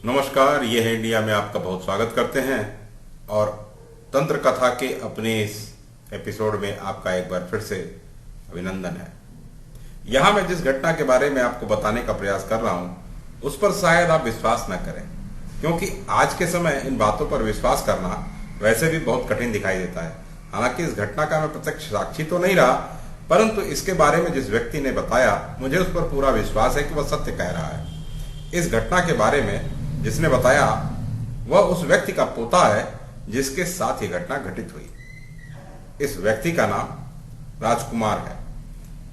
नमस्कार, ये है इंडिया में आपका बहुत स्वागत करते हैं और तंत्र कथा के अपने इस एपिसोड में आपका एक बार फिर से अभिनंदन है। यहां मैं जिस घटना के बारे में आपको बताने का प्रयास कर रहा हूं उस पर शायद आप विश्वास न करें, क्योंकि आज के समय इन बातों पर विश्वास करना वैसे भी बहुत कठिन दिखाई देता है। हालांकि इस घटना का मैं प्रत्यक्ष साक्षी तो नहीं रहा, परंतु इसके बारे में जिस व्यक्ति ने बताया मुझे उस पर पूरा विश्वास है कि वह सत्य कह रहा है। इस घटना के बारे में जिसने बताया वह उस व्यक्ति का पोता है जिसके साथ ये घटना घटित हुई। इस व्यक्ति का नाम राजकुमार है।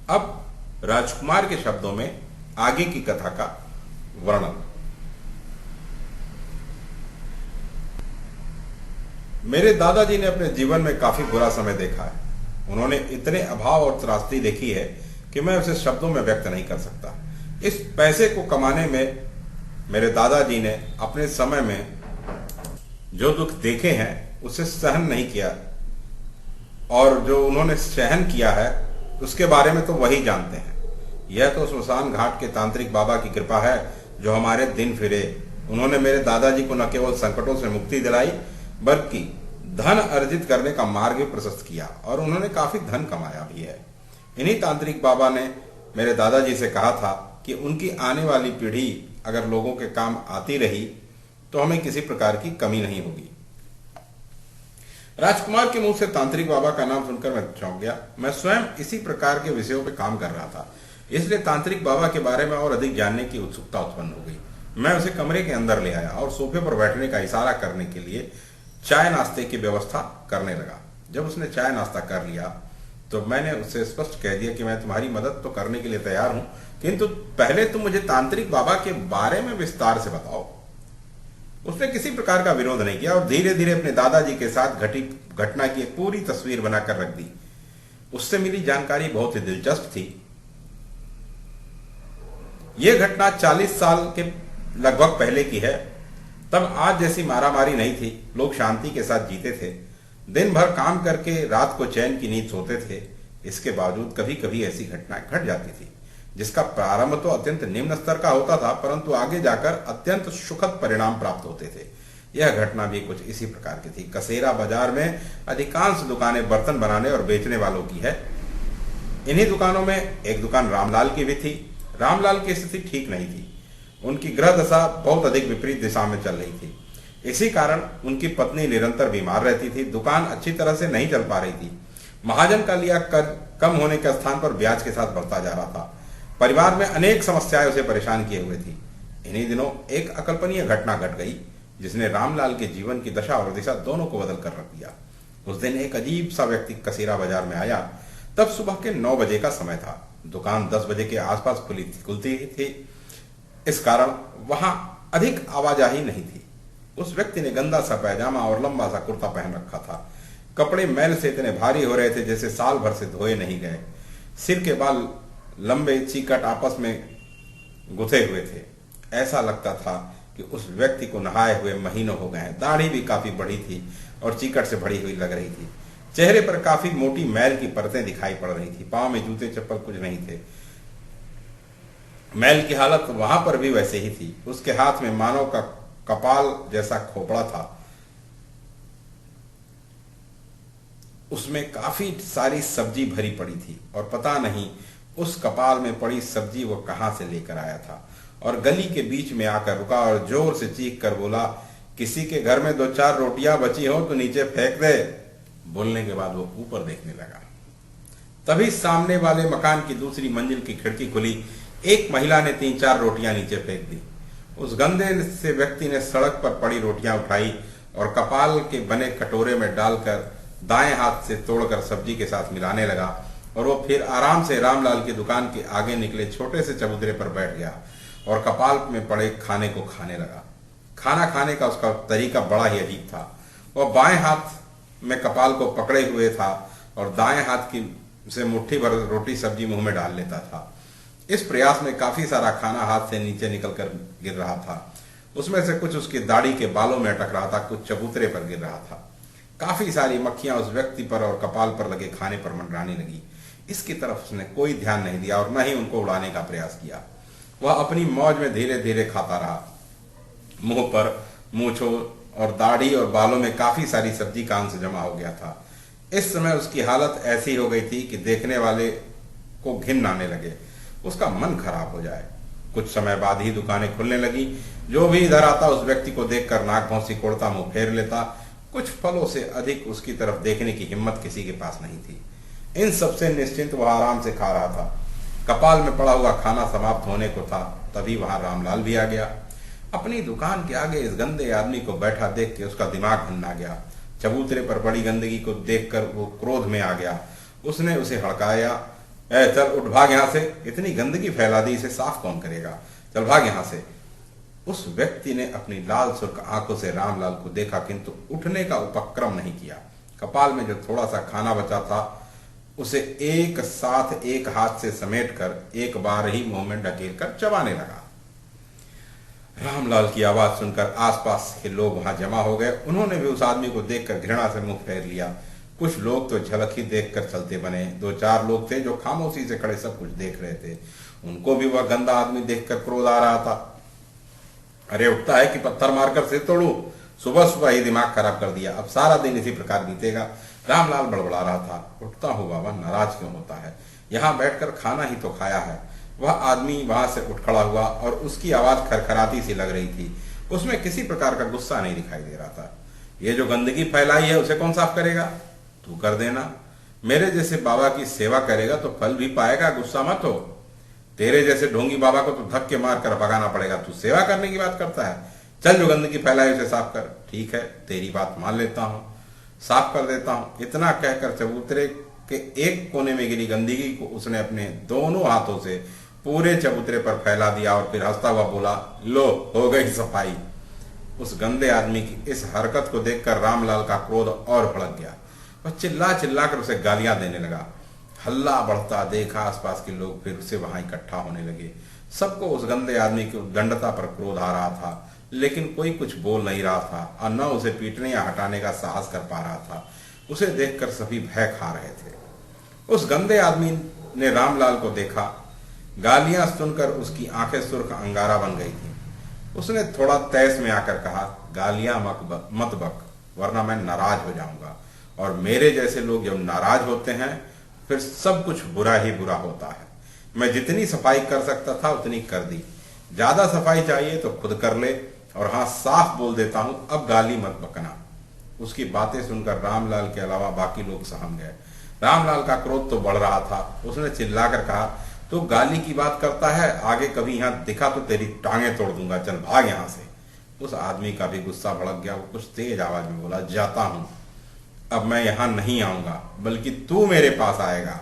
अब राजकुमार के शब्दों में आगे की कथा का वर्णन। मेरे दादाजी ने अपने जीवन में काफी बुरा समय देखा है। उन्होंने इतने अभाव और त्रासदी देखी है कि मैं उसे शब्दों में व्यक्त नहीं कर सकता। इस पैसे को कमाने में मेरे दादाजी ने अपने समय में जो दुख देखे हैं उसे सहन नहीं किया, और जो उन्होंने सहन किया है उसके बारे में तो वही जानते हैं। यह तो स्मशान घाट के तांत्रिक बाबा की कृपा है जो हमारे दिन फिरे। उन्होंने मेरे दादाजी को न केवल संकटों से मुक्ति दिलाई बल्कि धन अर्जित करने का मार्ग भी प्रशस्त किया, और उन्होंने काफी धन कमाया भी है। इन्हीं तांत्रिक बाबा ने मेरे दादाजी से कहा था कि उनकी आने वाली पीढ़ी अगर लोगों के काम आती रही तो हमें किसी प्रकार की कमी नहीं होगी। राजकुमार के मुंह से तांत्रिक बाबा का नाम सुनकर मैं चौंक गया। मैं स्वयं इसी प्रकार के विषयों पर काम कर रहा था, इसलिए तांत्रिक बाबा के बारे में और अधिक जानने की उत्सुकता उत्पन्न हो गई। मैं उसे कमरे के अंदर ले आया और सोफे पर बैठने का इशारा करने के लिए चाय नाश्ते की व्यवस्था करने लगा। जब उसने चाय नाश्ता कर लिया तो मैंने उससे स्पष्ट कह दिया कि मैं तुम्हारी मदद तो करने के लिए तैयार हूं, किंतु पहले तुम मुझे तांत्रिक बाबा के बारे में विस्तार से बताओ। उसने किसी प्रकार का विरोध नहीं किया और धीरे धीरे अपने दादाजी के साथ घटित घटना की एक पूरी तस्वीर बनाकर रख दी। उससे मिली जानकारी बहुत ही दिलचस्प थी। यह घटना 40 साल के लगभग पहले की है। तब आज जैसी मारामारी नहीं थी, लोग शांति के साथ जीते थे, दिन भर काम करके रात को चैन की नींद सोते थे। इसके बावजूद कभी कभी ऐसी घटनाएं घट जाती थी जिसका प्रारंभ तो अत्यंत निम्न स्तर का होता था, परंतु आगे जाकर अत्यंत सुखद परिणाम प्राप्त होते थे। यह घटना भी कुछ इसी प्रकार की थी। कसेरा बाजार में अधिकांश दुकानें बर्तन बनाने और बेचने वालों की है। इन्हीं दुकानों में एक दुकान रामलाल की भी थी। रामलाल की स्थिति ठीक नहीं थी। उनकी ग्रह दशा बहुत अधिक विपरीत दिशा में चल रही थी। इसी कारण उनकी पत्नी निरंतर बीमार रहती थी। दुकान अच्छी तरह से नहीं चल पा रही थी। महाजन का लिया कर कम होने के स्थान पर ब्याज के साथ बढ़ता जा रहा था। परिवार में अनेक समस्याएं उसे परेशान किए हुए थी। इन्हीं दिनों एक अकल्पनीय घटना घट गई जिसने रामलाल के जीवन की दशा और दिशा दोनों को बदल कर रख दिया। उस दिन एक अजीब सा व्यक्ति कसेरा बाजार में आया। तब सुबह के 9 बजे का समय था। दुकान 10 बजे के आसपास खुलती थी, इस कारण वहां अधिक आवाजाही नहीं थी। उस व्यक्ति ने गंदा सा पैजामा और लंबा सा कुर्ता पहन रखा था। कपड़े मैल से इतने भारी हो रहे थे जैसे साल भर से धोए नहीं गए। सिर के बाल लंबे चीकट आपस में गुथे हुए थे। ऐसा लगता था कि उस व्यक्ति को नहाए हुए महीनों हो गए हैं। दाढ़ी भी काफी बड़ी थी और चीकट से भरी हुई लग रही थी। चेहरे पर काफी मोटी मैल की परतें दिखाई पड़ रही थी। पांव में जूते चप्पल कुछ नहीं थे। मैल की हालत वहां पर भी वैसे ही थी। उसके हाथ में मानव का कपाल जैसा खोपड़ा था। उसमें काफी सारी सब्जी भरी पड़ी थी और पता नहीं उस कपाल में पड़ी सब्जी वो कहां से लेकर आया था। और गली के बीच में आकर रुका और जोर से चीख कर बोला, किसी के घर में 2-4 रोटियां बची हो तो नीचे फेंक दे। बोलने के बाद वो ऊपर देखने लगा। तभी सामने वाले मकान की दूसरी मंजिल की खिड़की खुली। एक महिला ने 3-4 रोटियां नीचे फेंक दी। उस गंदे से व्यक्ति ने सड़क पर पड़ी रोटियां उठाई और कपाल के बने कटोरे में डालकर दाएं हाथ से तोड़कर सब्जी के साथ मिलाने लगा, और वो फिर आराम से रामलाल की दुकान के आगे निकले छोटे से चबूतरे पर बैठ गया और कपाल में पड़े खाने को खाने लगा। खाना खाने का उसका तरीका बड़ा ही अजीब था। वह बाएं हाथ में कपाल को पकड़े हुए था और दाएं हाथ की से मुट्ठी भर रोटी सब्जी मुंह में डाल लेता था। इस प्रयास में काफी सारा खाना हाथ से नीचे निकलकर गिर रहा था। उसमें से कुछ उसकी दाढ़ी के बालों में अटक रहा था, कुछ चबूतरे पर गिर रहा था। काफी सारी मक्खियां उस व्यक्ति पर और कपाल पर लगे खाने पर मंडराने लगी। इसकी तरफ उसने कोई ध्यान नहीं दिया और न ही उनको उड़ाने का प्रयास किया। वह अपनी मौज में धीरे धीरे खाता रहा। मुंह पर मूंछों और दाढ़ी और बालों में काफी सारी सब्जी का अंश जमा हो गया था। इस समय उसकी हालत ऐसी हो गई थी कि देखने वाले को घिन आने लगे, उसका मन खराब हो जाए। कुछ समय बाद ही दुकानें खुलने लगी। जो भी इधर आता उस व्यक्ति को देखकर नाक भौंसी कोड़ता, मुंह फेर लेता। कुछ फलों से अधिक उसकी तरफ देखने की हिम्मत किसी के पास नहीं थी। इन सबसे निश्चिंत वह आराम से खा रहा था। कपाल में पड़ा हुआ खाना समाप्त होने को था, तभी वहां रामलाल भी आ गया। अपनी दुकान के आगे इस गंदे आदमी को बैठा देख के उसका दिमाग भन्ना गया। चबूतरे पर बड़ी गंदगी को देखकर वो क्रोध में आ गया। उसने उसे हड़काया, ए चल उठ, भाग यहां से, इतनी गंदगी फैला दी, इसे साफ कौन करेगा, चल भाग यहां से। उस व्यक्ति ने अपनी लाल सुर्ख आंखों से रामलाल को देखा, किंतु उठने का उपक्रम नहीं किया। कपाल में जो थोड़ा सा खाना बचा था उसे एक साथ एक हाथ से समेटकर एक बार ही मुंह में ढकेल कर चबाने लगा। रामलाल की आवाज सुनकर आसपास के लोग वहां जमा हो गए। उन्होंने भी उस आदमी को देखकर घृणा से मुंह फेर लिया। कुछ लोग तो झलक ही देखकर चलते बने। दो चार लोग थे जो खामोशी से खड़े सब कुछ देख रहे थे। उनको भी वह गंदा आदमी देखकर क्रोध आ रहा था। अरे उठता है कि पत्थर मारकर सिर तोड़ू, सुबह सुबह ही दिमाग खराब कर दिया, अब सारा दिन इसी प्रकार बीतेगा। रामलाल बड़बड़ा रहा था, उठता हूं बाबा, नाराज क्यों होता है, यहां बैठकर खाना ही तो खाया है। वह आदमी वहां से उठ खड़ा हुआ और उसकी आवाज खरखराती सी लग रही थी। उसमें किसी प्रकार का गुस्सा नहीं दिखाई दे रहा था। ये जो गंदगी फैलाई है उसे कौन साफ करेगा, तू कर देना। मेरे जैसे बाबा की सेवा करेगा तो फल भी पाएगा, गुस्सा मत हो। तेरे जैसे ढोंगी बाबा को तो धक्के मार कर भगाना पड़ेगा, तू सेवा करने की बात करता है। चल जो गंदगी फैलाई उसे साफ कर। ठीक है, तेरी बात मान लेता हूं, साफ कर देता हूं। इतना कहकर चबूतरे के एक कोने में गिरी गंदगी को उसने अपने दोनों हाथों से पूरे चबूतरे पर फैला दिया और फिर हंसता हुआ बोला, लो हो गई सफाई। उस गंदे आदमी की इस हरकत को देखकर रामलाल का क्रोध और भड़क गया। वह चिल्ला चिल्ला कर उसे गालियां देने लगा। हल्ला बढ़ता देखा आसपास के लोग फिर उसे वहां इकट्ठा होने लगे। सबको उस गंदे आदमी की उद्दंडता पर क्रोध आ रहा था, लेकिन कोई कुछ बोल नहीं रहा था और न उसे पीटने या हटाने का साहस कर पा रहा था। उसे देखकर सभी भय खा रहे थे। उस गंदे आदमी ने रामलाल को देखा। गालियां सुनकर उसकी आंखें सुर्ख अंगारा बन गई थी। उसने थोड़ा तैस में आकर कहा, गालियां मत बक, वरना मैं नाराज हो जाऊंगा। और मेरे जैसे लोग जब नाराज होते हैं फिर सब कुछ बुरा ही बुरा होता है। मैं जितनी सफाई कर सकता था उतनी कर दी, ज्यादा सफाई चाहिए तो खुद कर ले। और हाँ, साफ बोल देता हूं, अब गाली मत बकना। उसकी बातें सुनकर रामलाल के अलावा बाकी लोग सहम गए। रामलाल का क्रोध तो बढ़ रहा था। उसने चिल्लाकर कहा, तो गाली की बात करता है, आगे कभी यहां दिखा तो तेरी टांगे तोड़ दूंगा, चल भाग यहां से। उस आदमी का भी गुस्सा भड़क गया। वो कुछ तेज आवाज में बोला, जाता हूं, अब मैं यहां नहीं आऊंगा, बल्कि तू मेरे पास आएगा।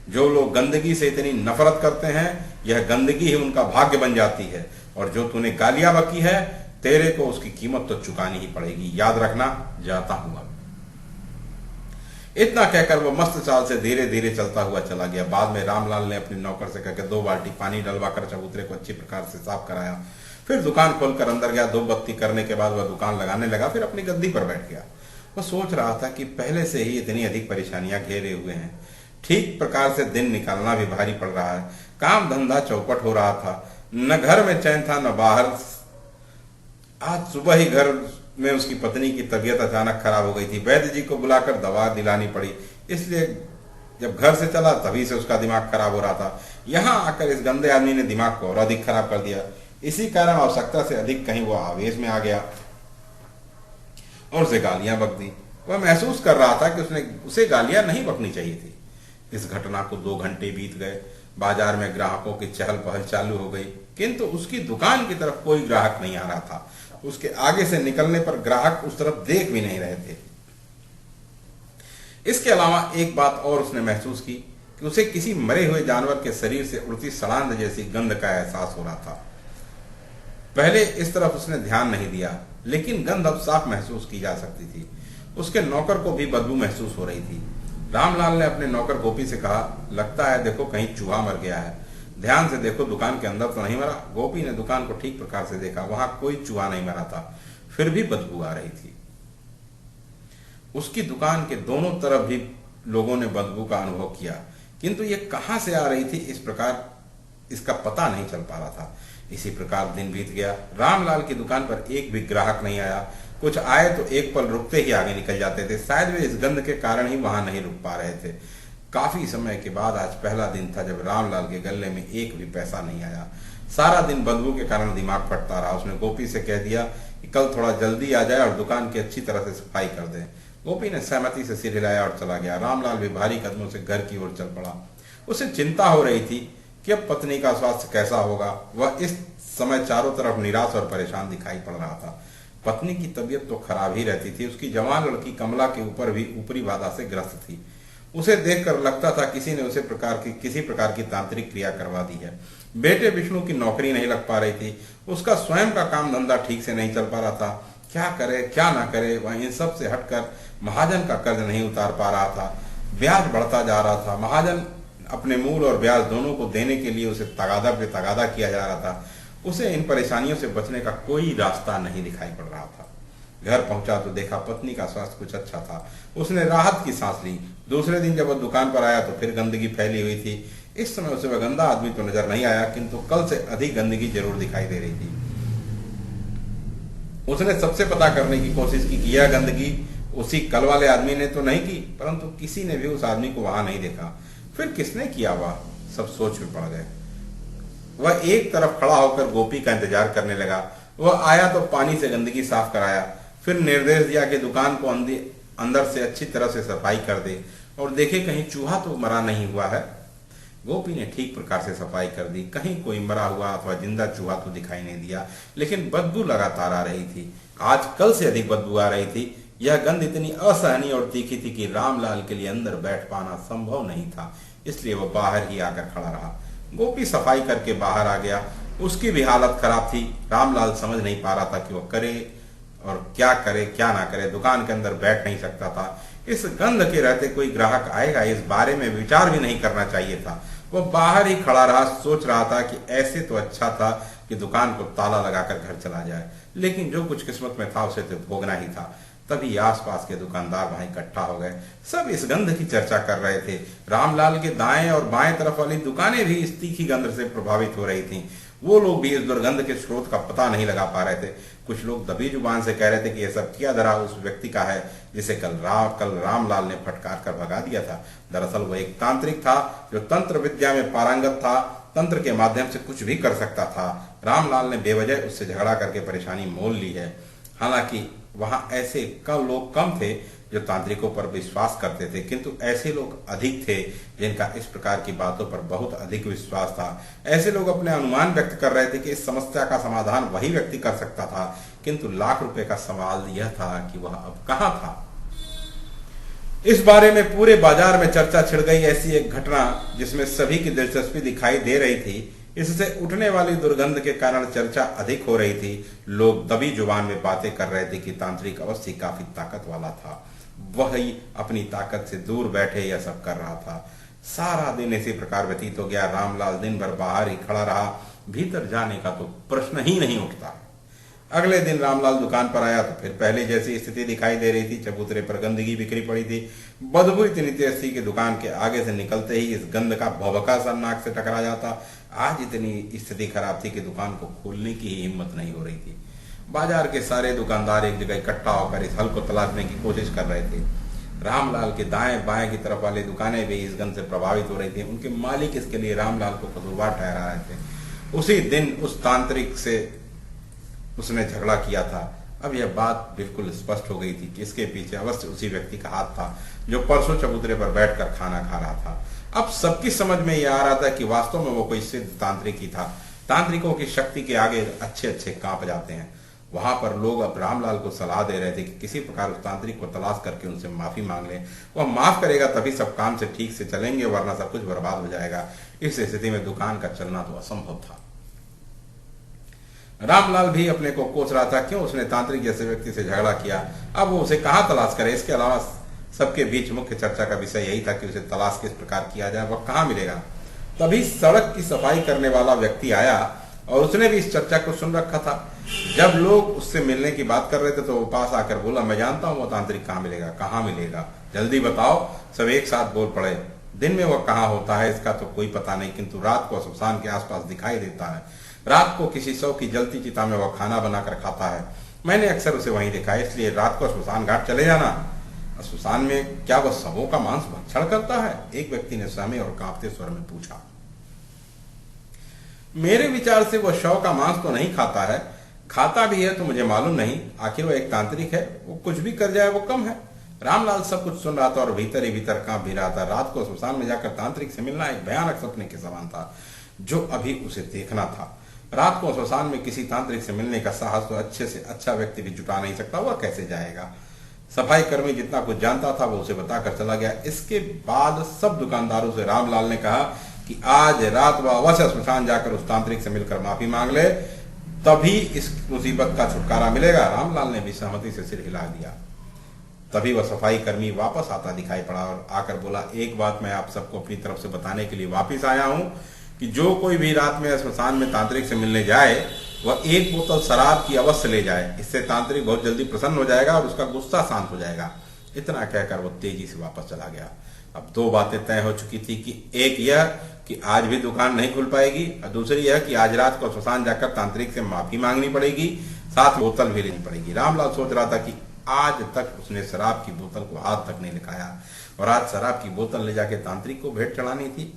जो लोग गंदगी से इतनी नफरत करते हैं, यह गंदगी ही उनका भाग्य बन जाती है। और जो तूने गालियां बकी है, तेरे को उसकी कीमत तो चुकानी ही पड़ेगी, याद रखना, जाता हूं अब। इतना कहकर वो मस्त चाल से धीरे धीरे चलता हुआ चला गया। बाद में रामलाल ने अपने नौकर से कहकर 2 बाल्टी पानी डलवाकर चबूतरे को अच्छी प्रकार से साफ कराया। फिर दुकान खोलकर अंदर गया। 2 बत्ती करने के बाद वह दुकान लगाने लगा। फिर अपनी गद्दी पर बैठ गया। वह सोच रहा था कि पहले से ही इतनी अधिक परेशानियां घेरे हुए हैं, ठीक प्रकार से दिन निकालना भी भारी पड़ रहा है। काम धंधा चौपट हो रहा था, न घर में चैन था न बाहर। आज सुबह ही घर में उसकी पत्नी की तबीयत अचानक खराब हो गई थी। वैद्य जी को बुलाकर दवा दिलानी पड़ी, इसलिए जब घर से चला तभी से उसका दिमाग खराब हो रहा था। यहां आकर इस गंदे आदमी ने दिमाग को और अधिक खराब कर दिया। इसी कारण आवश्यकता से अधिक कहीं वो आवेश में आ गया और उसे गालियां बक दी। वह महसूस कर रहा था कि उसे गालियां नहीं बकनी चाहिए थी। इस घटना को 2 घंटे बीत गए। बाजार में ग्राहकों की चहल पहल चालू हो गई, किंतु उसकी दुकान की तरफ कोई ग्राहक नहीं आ रहा था। उसके आगे से निकलने पर ग्राहक उस तरफ देख भी नहीं रहे थे। इसके अलावा एक बात और उसने महसूस की कि उसे किसी मरे हुए जानवर के शरीर से उड़ती सड़ांध जैसी गंध का एहसास हो रहा था। पहले इस तरफ उसने ध्यान नहीं दिया, लेकिन गंध अब साफ महसूस की जा सकती थी। उसके नौकर को भी बदबू महसूस हो रही थी। रामलाल ने अपने नौकर गोपी से कहा, लगता है देखो कहीं चूहा मर गया है, ध्यान से देखो दुकान के अंदर तो नहीं मरा। गोपी ने दुकान को ठीक प्रकार से देखा, वहां कोई चूहा नहीं मरा था, फिर भी बदबू आ रही थी। उसकी दुकान के दोनों तरफ भी लोगों ने बदबू का अनुभव किया, किंतु ये कहां से आ रही थी इस प्रकार इसका पता नहीं चल पा रहा था। इसी प्रकार दिन बीत गया। रामलाल की दुकान पर एक भी ग्राहक नहीं आया। कुछ आए तो एक पल रुकते ही आगे निकल जाते थे। शायद वे इस गंध के कारण ही वहां नहीं रुक पा रहे थे। काफी समय के बाद आज पहला दिन था जब रामलाल के गले में एक भी पैसा नहीं आया। सारा दिन बदबू के कारण दिमाग फटता रहा। उसने गोपी से कह दिया कि कल थोड़ा जल्दी आ जाए और दुकान की अच्छी तरह से सफाई कर दे। गोपी ने सहमति से सिर हिलाया और चला गया। रामलाल भी भारी कदमों से घर की ओर चल पड़ा। उसे चिंता हो रही थी कि अब पत्नी का स्वास्थ्य कैसा होगा। वह इस समय चारों तरफ निराश और परेशान दिखाई पड़ रहा था। पत्नी की तबीयत तो खराब ही रहती थी। उसकी जवान लड़की कमला के ऊपर भी ऊपरी बाधा से ग्रस्त थी। उसे देखकर लगता था किसी ने उसे किसी प्रकार की तांत्रिक क्रिया करवा दी है। बेटे विष्णु की नौकरी नहीं लग पा रही थी। उसका स्वयं का काम धंधा ठीक से नहीं चल पा रहा था। क्या करे क्या ना करे। वह इन सब से हटकर महाजन का कर्ज नहीं उतार पा रहा था। ब्याज बढ़ता जा रहा था। महाजन अपने मूल और ब्याज दोनों को देने के लिए उसे तगादा पे तगादा किया जा रहा था। उसे इन परेशानियों से बचने का कोई रास्ता नहीं दिखाई पड़ रहा था। घर पहुंचा तो देखा पत्नी का स्वास्थ्य कुछ अच्छा था। उसने राहत की सांस ली। दूसरे दिन जब वह दुकान पर आया तो फिर गंदगी फैली हुई थी। इस समय उसे वह गंदा आदमी तो नजर नहीं आया, किंतु कल से अधिक गंदगी जरूर दिखाई दे रही थी। उसने सबसे पता करने की कोशिश की कि यह गंदगी उसी कल वाले आदमी ने तो नहीं की, परंतु किसी ने भी उस आदमी को वहां नहीं देखा। फिर किसने किया? वह सब सोच में पड़ गए। वह एक तरफ खड़ा होकर गोपी का इंतजार करने लगा। वह आया तो पानी से गंदगी साफ कराया, फिर निर्देश दिया कि दुकान को अंदर से अच्छी तरह से सफाई कर दे और देखे कहीं चूहा तो मरा नहीं हुआ है। गोपी ने ठीक प्रकार से सफाई कर दी। कहीं कोई मरा हुआ अथवा जिंदा चूहा तो दिखाई नहीं दिया, लेकिन बदबू लगातार आ रही थी। आज कल से अधिक बदबू आ रही थी। यह गंध इतनी असहनीय और तीखी थी कि रामलाल के लिए अंदर बैठ पाना संभव नहीं था, इसलिए वह बाहर ही आकर खड़ा रहा। गोपी सफाई करके बाहर आ गया। उसकी भी हालत खराब थी। रामलाल समझ नहीं पा रहा था कि वह करे क्या ना करे। दुकान के अंदर बैठ नहीं सकता था। इस गंध के रहते कोई ग्राहक आएगा, इस बारे में विचार भी नहीं करना चाहिए था। वह बाहर ही खड़ा रहा। सोच रहा था कि ऐसे तो अच्छा था कि दुकान को ताला लगाकर घर चला जाए, लेकिन जो कुछ किस्मत में था उसे तो भोगना ही था। तभी आसपास के दुकानदार वहां इकट्ठा हो गए। सब इस गंध की चर्चा कर रहे थे। रामलाल के दाएं और बाएं तरफ वाली दुकानें भी इस तीखी गंध से प्रभावित हो रही थीं। वो लोग भी इस दुर्गंध के स्रोत का पता नहीं लगा पा रहे थे। कुछ लोग दबी जुबान से कह रहे थे कि यह सब किया धरा उस व्यक्ति का है जिसे कल रामलाल ने फटकार कर भगा दिया था। दरअसल वह एक तांत्रिक था जो तंत्र विद्या में पारंगत था। तंत्र के माध्यम से कुछ भी कर सकता था। रामलाल ने बेवजह उससे झगड़ा करके परेशानी मोल ली है। हालांकि वहां ऐसे लोग कम थे जो तांत्रिकों पर विश्वास करते थे, किंतु ऐसे लोग अधिक थे जिनका इस प्रकार की बातों पर बहुत अधिक विश्वास था। ऐसे लोग अपने अनुमान व्यक्त कर रहे थे कि इस समस्या का समाधान वही व्यक्ति कर सकता था, किंतु लाख रुपए का सवाल यह था कि वह अब कहां था। इस बारे में पूरे बाजार में चर्चा छिड़ गई। ऐसी एक घटना जिसमें सभी की दिलचस्पी दिखाई दे रही थी। इससे उठने वाली दुर्गंध के कारण चर्चा अधिक हो रही थी। लोग दबी जुबान में बातें कर रहे थे कि तांत्रिक अवश्य काफी ताकत वाला था। वही अपनी ताकत से दूर बैठे यह सब कर रहा था। सारा दिन इसी प्रकार व्यतीत हो गया। रामलाल दिन भर बाहर ही खड़ा रहा। भीतर जाने का तो प्रश्न ही नहीं उठता। अगले दिन रामलाल दुकान पर आया तो फिर पहले जैसी स्थिति दिखाई दे रही थी। चबूतरे पर गंदगी बिखरी पड़ी थी। बदबू इतनी तेज थी कि दुकान के आगे से निकलते ही इस गंध का भभका सा नाक से टकरा जाता। आज इतनी स्थिति खराब थी कि दुकान को खोलने की हिम्मत नहीं हो रही थी। बाजार के सारे दुकानदार एक जगह इकट्ठा होकर इस हल को तलाशने की कोशिश कर रहे थे। रामलाल के दाएं बाएं की तरफ वाली दुकानें भी इस गंध से प्रभावित हो रही थी। उनके मालिक इसके लिए रामलाल को कसूरवार ठहरा रहे थे। उसी दिन उस तांत्रिक से उसने झगड़ा किया था। अब यह बात बिल्कुल स्पष्ट हो गई थी कि इसके पीछे अवश्य उसी व्यक्ति का हाथ था जो परसों चबूतरे पर बैठकर खाना खा रहा था। अब सबकी समझ में यह आ रहा था कि वास्तव में वो कोई सिद्ध तांत्रिक ही था। तांत्रिकों की शक्ति के आगे अच्छे अच्छे कांप जाते हैं। वहां पर लोग अब रामलाल को सलाह दे रहे थे कि किसी प्रकार उस तांत्रिक को तलाश करके उनसे माफी मांग ले। वह माफ करेगा तभी सब काम से ठीक से चलेंगे, वरना सब कुछ बर्बाद हो जाएगा। इस स्थिति में दुकान का चलना तो असंभव था। रामलाल भी अपने को कोस रहा था क्यों उसने तांत्रिक जैसे व्यक्ति से झगड़ा किया। अब वो उसे कहां तलाश करे। इसके अलावा सबके बीच मुख्य चर्चा का विषय यही था कि उसे तलाश किस प्रकार किया जाए, वह कहां मिलेगा। तभी सड़क की सफाई करने वाला व्यक्ति आया और उसने भी इस चर्चा को सुन रखा था। जब लोग उससे मिलने की बात कर रहे थे तो वो पास आकर बोला, मैं जानता हूं वो तांत्रिक कहां मिलेगा, जल्दी बताओ। सब एक साथ बोल पड़े। दिन में वह कहां होता है इसका तो कोई पता नहीं, किंतु रात को शमशान के आसपास दिखाई देता है। रात को किसी शव की जलती चिता में वह खाना बनाकर खाता है। मैंने अक्सर उसे वहीं देखा है, इसलिए रात को श्मशान घाट चले जाना। श्मशान में क्या वह शवों का मांस भक्षण करता है? एक व्यक्ति ने सहमे और कांपते स्वर में पूछा। मेरे विचार से वह शव का मांस तो नहीं खाता है, खाता भी है तो मुझे मालूम नहीं। आखिर वह एक तांत्रिक है, वो कुछ भी कर जाए वो कम है। रामलाल सब कुछ सुन रहा था और भीतर ही भीतर कांप भी रहा था। रात को श्मशान में जाकर तांत्रिक से मिलना एक भयानक सपने के समान था जो अभी उसे देखना था। रात को श्मशान में किसी तांत्रिक से मिलने का साहस तो अच्छे से अच्छा व्यक्ति भी जुटा नहीं सकता, वह कैसे जाएगा? सफाई कर्मी जितना कुछ जानता था वो उसे बताकर चला गया। इसके बाद सब दुकानदारों से रामलाल ने कहा कि आज रात वह अवश्य श्मशान जाकर उस तांत्रिक से मिलकर माफी मांग ले, तभी इस मुसीबत का छुटकारा मिलेगा। रामलाल ने भी सहमति से सिर हिला दिया। तभी वह सफाई कर्मी वापस आता दिखाई पड़ा और आकर बोला, एक बात मैं आप सबको अपनी तरफ से बताने के लिए वापस आया हूं कि जो कोई भी रात में श्मशान में तांत्रिक से मिलने जाए वह एक बोतल शराब की अवश्य ले जाए। इससे तांत्रिक बहुत जल्दी प्रसन्न हो जाएगा और उसका गुस्सा शांत हो जाएगा। इतना कहकर वो तेजी से वापस चला गया। अब दो बातें तय हो चुकी थी कि एक यह कि आज भी दुकान नहीं खुल पाएगी और दूसरी यह कि आज रात को श्मशान जाकर तांत्रिक से माफी मांगनी पड़ेगी, साथ बोतल भी लेनी पड़ेगी। रामलाल सोच रहा था कि आज तक उसने शराब की बोतल को हाथ तक नहीं लगाया और आज शराब की बोतल ले जाके तांत्रिक को भेंट चढ़ानी थी।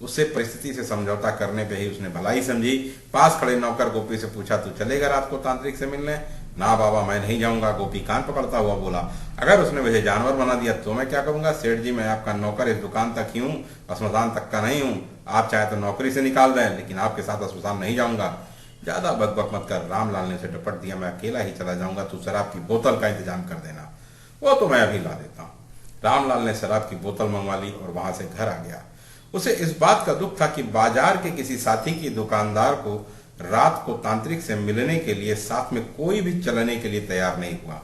उससे परिस्थिति से समझौता करने पे ही उसने भलाई समझी। पास खड़े नौकर गोपी से पूछा, तू चलेगा रात को तांत्रिक से मिलने? ना बाबा, मैं नहीं जाऊंगा। गोपी कान पकड़ता हुआ बोला, अगर उसने मुझे जानवर बना दिया तो मैं क्या करूंगा? सेठ जी, मैं आपका नौकर इस दुकान तक ही हूँ, श्मशान तक का नहीं हूँ। आप चाहे तो नौकरी से निकाल दें, लेकिन आपके साथ श्मशान नहीं जाऊंगा। ज्यादा बकबक मत कर, रामलाल ने उसे डपट दिया। मैं अकेला ही चला जाऊंगा, तू शराब की बोतल का इंतजाम कर देना। वो तो मैं अभी ला देता हूँ। रामलाल ने शराब की बोतल मंगवा ली और वहां से घर आ गया। उसे इस बात का दुख था कि बाजार के किसी साथी की दुकानदार को रात को तांत्रिक से मिलने के लिए साथ में कोई भी चलने के लिए तैयार नहीं हुआ।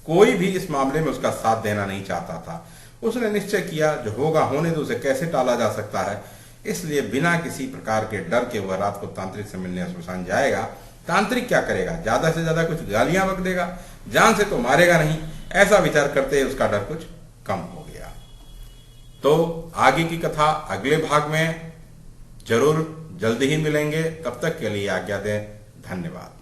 कोई भी इस मामले में उसका साथ देना नहीं चाहता था। उसने निश्चय किया, जो होगा होने दो, उसे कैसे टाला जा सकता है। इसलिए बिना किसी प्रकार के डर के वह रात को तांत्रिक से मिलने श्मशान जाएगा। तांत्रिक क्या करेगा? ज्यादा से ज्यादा कुछ गालियां बक देगा, जान से तो मारेगा नहीं। ऐसा विचार करते उसका डर कुछ कम हो गया। तो आगे की कथा अगले भाग में जरूर जल्दी ही मिलेंगे। तब तक के लिए आज्ञा दें। धन्यवाद।